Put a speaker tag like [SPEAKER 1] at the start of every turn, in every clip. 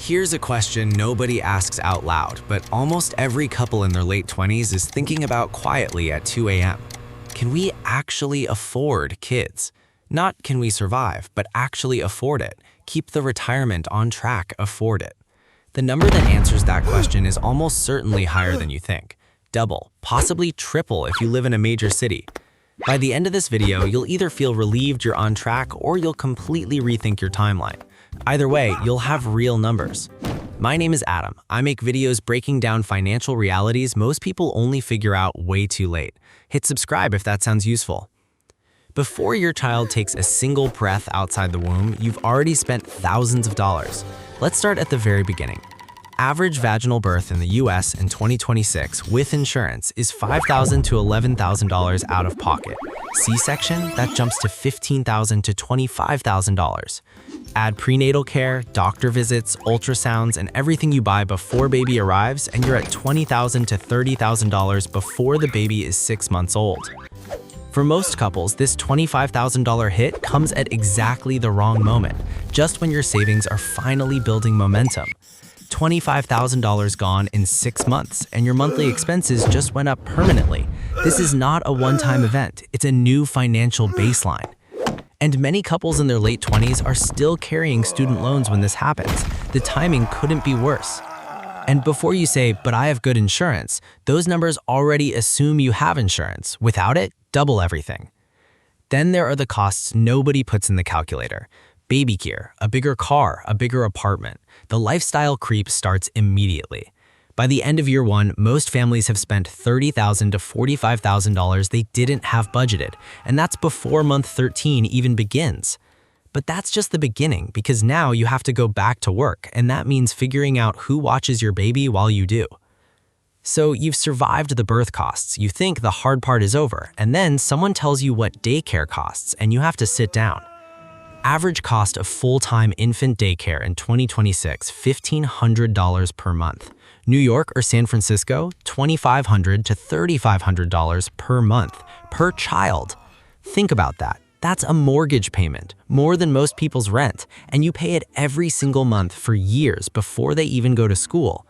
[SPEAKER 1] Here's a question nobody asks out loud, but almost every couple in their late 20s is thinking about quietly at 2 a.m. Can we actually afford kids? Not can we survive, but actually afford it. Keep the retirement on track, afford it. The number that answers that question is almost certainly higher than you think. Double, possibly triple if you live in a major city. By the end of this video, you'll either feel relieved you're on track or you'll completely rethink your timeline. Either way, you'll have real numbers. My name is Adam. I make videos breaking down financial realities most people only figure out way too late. Hit subscribe if that sounds useful. Before your child takes a single breath outside the womb, you've already spent thousands of dollars. Let's start at the very beginning. Average vaginal birth in the US in 2026 with insurance is $5,000 to $11,000 out of pocket. C-section, that jumps to $15,000 to $25,000. Add prenatal care, doctor visits, ultrasounds, and everything you buy before baby arrives, and you're at $20,000 to $30,000 before the baby is 6 months old. For most couples, this $25,000 hit comes at exactly the wrong moment, just when your savings are finally building momentum. $25,000 gone in 6 months, and your monthly expenses just went up permanently. This is not a one-time event, it's a new financial baseline. And many couples in their late 20s are still carrying student loans when this happens. The timing couldn't be worse. And before you say, but I have good insurance, those numbers already assume you have insurance. Without it, double everything. Then there are the costs nobody puts in the calculator. Baby gear, a bigger car, a bigger apartment. The lifestyle creep starts immediately. By the end of year one, most families have spent $30,000 to $45,000 they didn't have budgeted, and that's before month 13 even begins. But that's just the beginning, because now you have to go back to work, and that means figuring out who watches your baby while you do. So you've survived the birth costs, you think the hard part is over, and then someone tells you what daycare costs, and you have to sit down. Average cost of full-time infant daycare in 2026, $1,500 per month. New York or San Francisco, $2,500 to $3,500 per month, per child. Think about that. That's a mortgage payment, more than most people's rent, and you pay it every single month for years before they even go to school.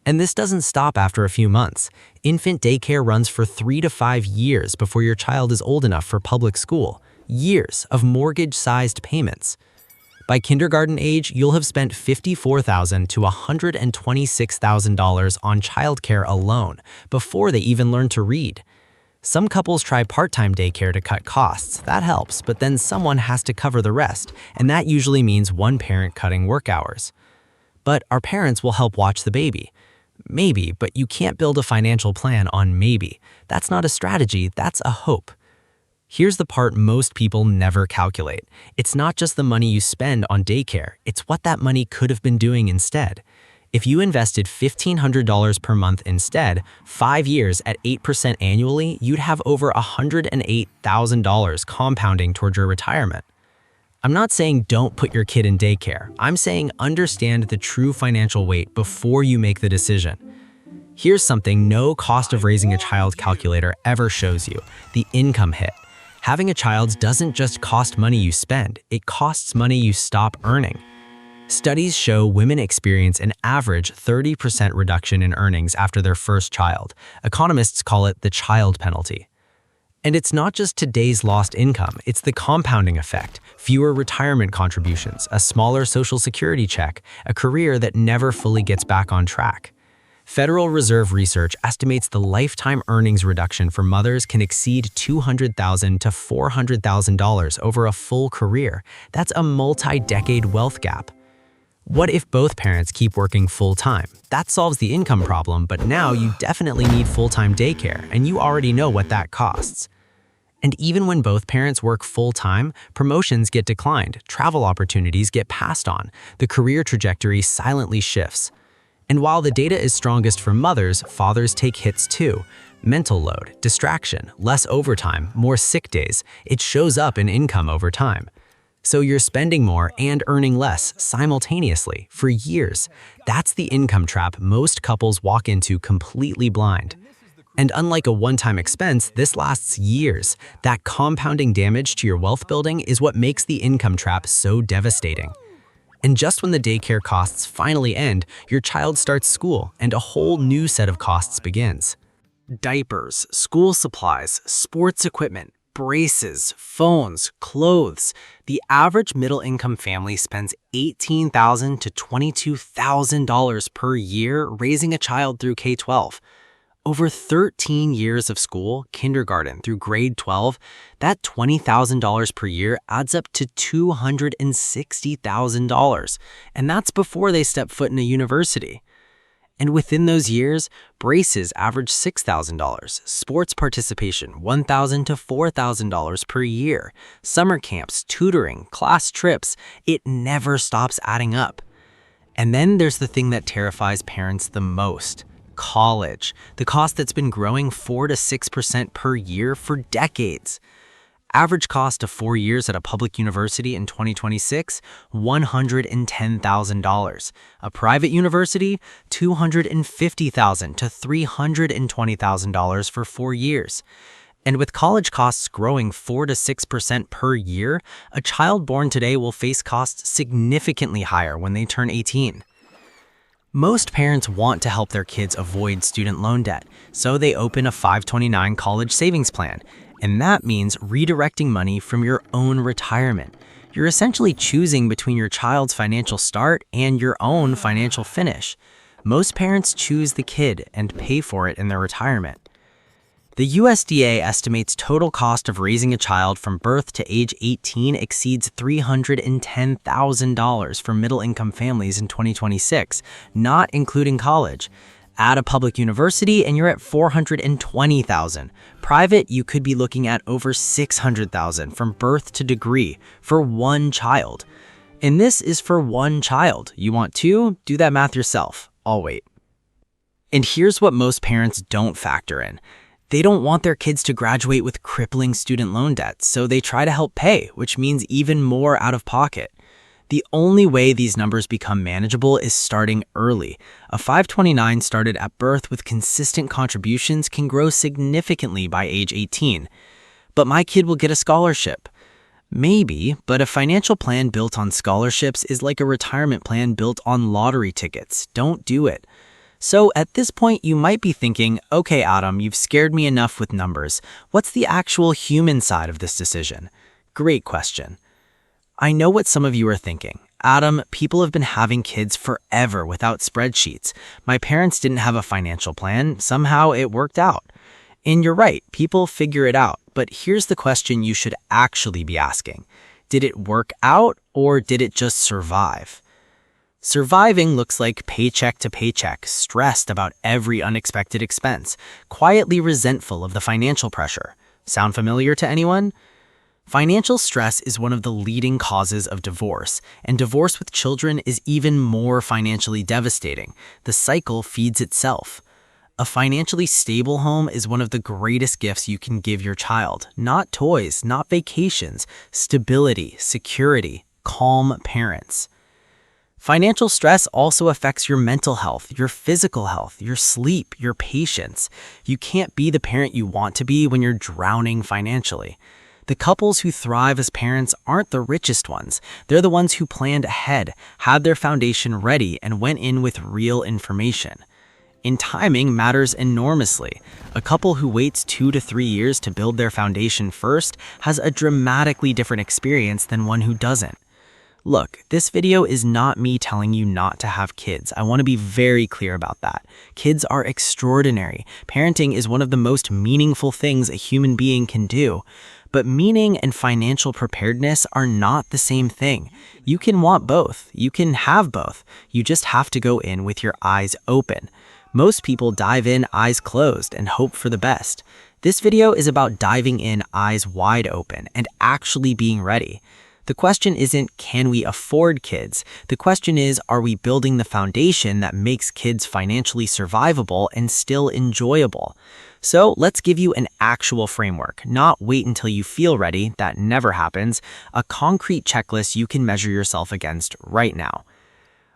[SPEAKER 1] And this doesn't stop after a few months. Infant daycare runs for 3 to 5 years before your child is old enough for public school. Years of mortgage-sized payments. By kindergarten age, you'll have spent $54,000 to $126,000 on childcare alone before they even learn to read. Some couples try part-time daycare to cut costs. That helps, but then someone has to cover the rest, and that usually means one parent cutting work hours. But our parents will help watch the baby. Maybe, but you can't build a financial plan on maybe. That's not a strategy, that's a hope. Here's the part most people never calculate. It's not just the money you spend on daycare, it's what that money could have been doing instead. If you invested $1,500 per month instead, 5 years at 8% annually, you'd have over $108,000 compounding toward your retirement. I'm not saying don't put your kid in daycare. I'm saying understand the true financial weight before you make the decision. Here's something no cost of raising a child calculator ever shows you: the income hit. Having a child doesn't just cost money you spend, it costs money you stop earning. Studies show women experience an average 30% reduction in earnings after their first child. Economists call it the child penalty. And it's not just today's lost income, it's the compounding effect. Fewer retirement contributions, a smaller Social Security check, a career that never fully gets back on track. Federal Reserve research estimates the lifetime earnings reduction for mothers can exceed $200,000 to $400,000 over a full career. That's a multi-decade wealth gap. What if both parents keep working full-time? That solves the income problem, but now you definitely need full-time daycare, and you already know what that costs. And even when both parents work full-time, promotions get declined, travel opportunities get passed on, the career trajectory silently shifts. And while the data is strongest for mothers, fathers take hits too. Mental load, distraction, less overtime, more sick days. It shows up in income over time. So you're spending more and earning less simultaneously for years. That's the income trap most couples walk into completely blind. And unlike a one-time expense, this lasts years. That compounding damage to your wealth building is what makes the income trap so devastating. And just when the daycare costs finally end, your child starts school and a whole new set of costs begins. Diapers, school supplies, sports equipment, braces, phones, clothes. The average middle-income family spends $18,000 to $22,000 per year raising a child through K-12. Over 13 years of school, kindergarten through grade 12, that $20,000 per year adds up to $260,000, and that's before they step foot in a university. And within those years, braces average $6,000, sports participation $1,000 to $4,000 per year, summer camps, tutoring, class trips, it never stops adding up. And then there's the thing that terrifies parents the most: college, the cost that's been growing 4 to 6% per year for decades. Average cost of 4 years at a public university in 2026, $110,000. A private university, $250,000 to $320,000 for 4 years. And with college costs growing 4 to 6% per year, a child born today will face costs significantly higher when they turn 18. Most parents want to help their kids avoid student loan debt, so they open a 529 college savings plan. And that means redirecting money from your own retirement. You're essentially choosing between your child's financial start and your own financial finish. Most parents choose the kid and pay for it in their retirement. The USDA estimates total cost of raising a child from birth to age 18 exceeds $310,000 for middle-income families in 2026, not including college. Add a public university and you're at $420,000. Private, you could be looking at over $600,000 from birth to degree for one child. And this is for one child. You want two? Do that math yourself. I'll wait. And here's what most parents don't factor in. They don't want their kids to graduate with crippling student loan debt, so they try to help pay, which means even more out of pocket. The only way these numbers become manageable is starting early. A 529 started at birth with consistent contributions can grow significantly by age 18. But my kid will get a scholarship. Maybe, but a financial plan built on scholarships is like a retirement plan built on lottery tickets. Don't do it. So at this point, you might be thinking, okay, Adam, you've scared me enough with numbers. What's the actual human side of this decision? Great question. I know what some of you are thinking. Adam, people have been having kids forever without spreadsheets. My parents didn't have a financial plan. Somehow it worked out. And you're right, people figure it out. But here's the question you should actually be asking. Did it work out or did it just survive? Surviving looks like paycheck to paycheck, stressed about every unexpected expense, quietly resentful of the financial pressure. Sound familiar to anyone? Financial stress is one of the leading causes of divorce, and divorce with children is even more financially devastating. The cycle feeds itself. A financially stable home is one of the greatest gifts you can give your child. Not toys, not vacations, stability, security, calm parents. Financial stress also affects your mental health, your physical health, your sleep, your patience. You can't be the parent you want to be when you're drowning financially. The couples who thrive as parents aren't the richest ones. They're the ones who planned ahead, had their foundation ready, and went in with real information. And timing matters enormously. A couple who waits 2 to 3 years to build their foundation first has a dramatically different experience than one who doesn't. Look, this video is not me telling you not to have kids. I want to be very clear about that. Kids are extraordinary. Parenting is one of the most meaningful things a human being can do. But meaning and financial preparedness are not the same thing. You can want both. You can have both. You just have to go in with your eyes open. Most people dive in eyes closed and hope for the best. This video is about diving in eyes wide open and actually being ready. The question isn't, can we afford kids? The question is, are we building the foundation that makes kids financially survivable and still enjoyable? So let's give you an actual framework, not wait until you feel ready, that never happens, a concrete checklist you can measure yourself against right now.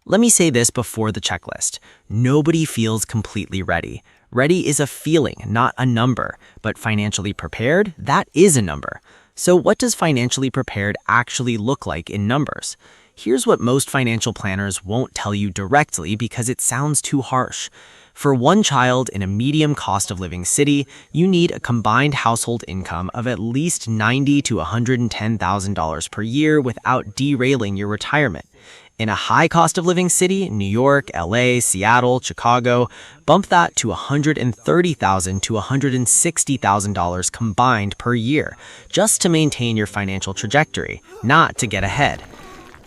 [SPEAKER 1] Let me say this before the checklist. Nobody feels completely ready. Ready is a feeling, not a number, but financially prepared, that is a number. So what does financially prepared actually look like in numbers? Here's what most financial planners won't tell you directly because it sounds too harsh. For one child in a medium cost of living city, you need a combined household income of at least $90,000 to $110,000 per year without derailing your retirement. In a high cost of living city, New York, LA, Seattle, Chicago, bump that to $130,000 to $160,000 combined per year, just to maintain your financial trajectory, not to get ahead.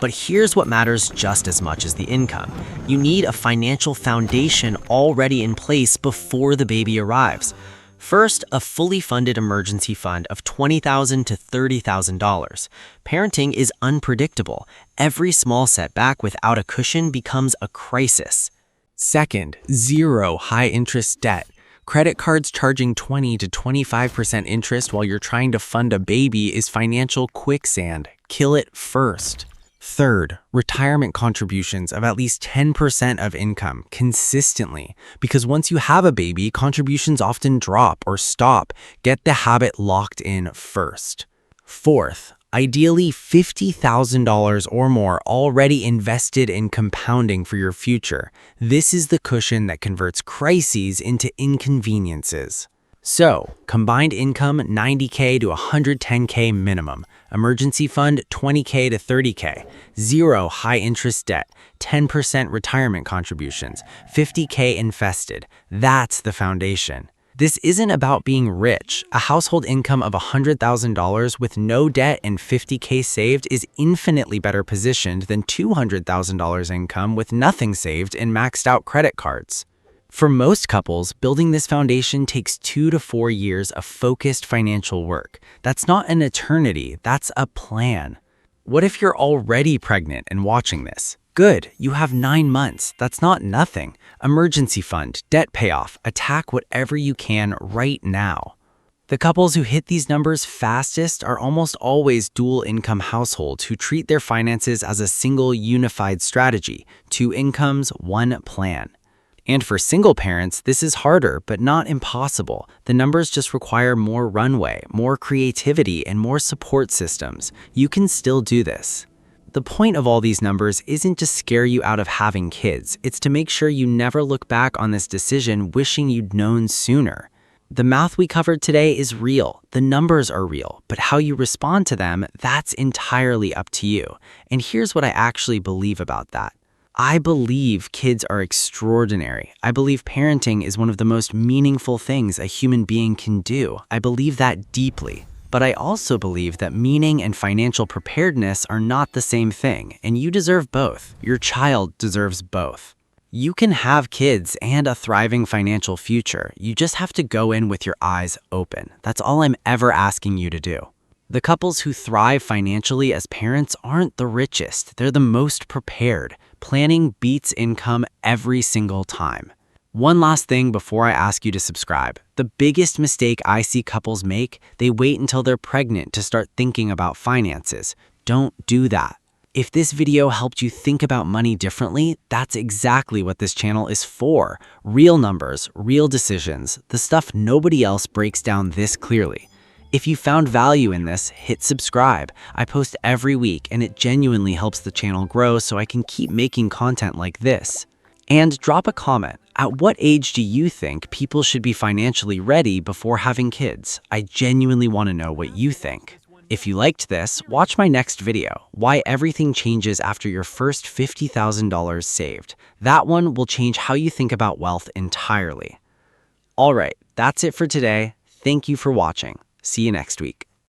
[SPEAKER 1] But here's what matters just as much as the income. You need a financial foundation already in place before the baby arrives. First, a fully funded emergency fund of $20,000 to $30,000. Parenting is unpredictable. Every small setback without a cushion becomes a crisis. Second, zero high-interest debt. Credit cards charging 20 to 25% interest while you're trying to fund a baby is financial quicksand. Kill it first. Third, retirement contributions of at least 10% of income consistently, because once you have a baby, contributions often drop or stop. Get the habit locked in first. Fourth, ideally $50,000 or more already invested in compounding for your future. This is the cushion that converts crises into inconveniences. So, combined income $90K to $110K minimum, emergency fund $20K to $30K, zero high-interest debt, 10% retirement contributions, $50K invested. That's the foundation. This isn't about being rich. A household income of $100,000 with no debt and $50K saved is infinitely better positioned than $200,000 income with nothing saved and maxed out credit cards. For most couples, building this foundation takes 2 to 4 years of focused financial work. That's not an eternity, that's a plan. What if you're already pregnant and watching this? Good, you have 9 months. That's not nothing. Emergency fund, debt payoff, attack whatever you can right now. The couples who hit these numbers fastest are almost always dual income households who treat their finances as a single unified strategy, 2 incomes, 1 plan. And for single parents, this is harder, but not impossible. The numbers just require more runway, more creativity, and more support systems. You can still do this. The point of all these numbers isn't to scare you out of having kids. It's to make sure you never look back on this decision wishing you'd known sooner. The math we covered today is real. The numbers are real, but how you respond to them, that's entirely up to you. And here's what I actually believe about that. I believe kids are extraordinary. I believe parenting is one of the most meaningful things a human being can do. I believe that deeply. But I also believe that meaning and financial preparedness are not the same thing, and you deserve both. Your child deserves both. You can have kids and a thriving financial future. You just have to go in with your eyes open. That's all I'm ever asking you to do. The couples who thrive financially as parents aren't the richest. They're the most prepared. Planning beats income every single time. One last thing before I ask you to subscribe. The biggest mistake I see couples make, they wait until they're pregnant to start thinking about finances. Don't do that. If this video helped you think about money differently, that's exactly what this channel is for. Real numbers, real decisions, the stuff nobody else breaks down this clearly. If you found value in this, hit subscribe. I post every week and it genuinely helps the channel grow so I can keep making content like this. And drop a comment. At what age do you think people should be financially ready before having kids? I genuinely want to know what you think. If you liked this, watch my next video, Why Everything Changes After Your First $50,000 Saved. That one will change how you think about wealth entirely. All right, that's it for today. Thank you for watching. See you next week.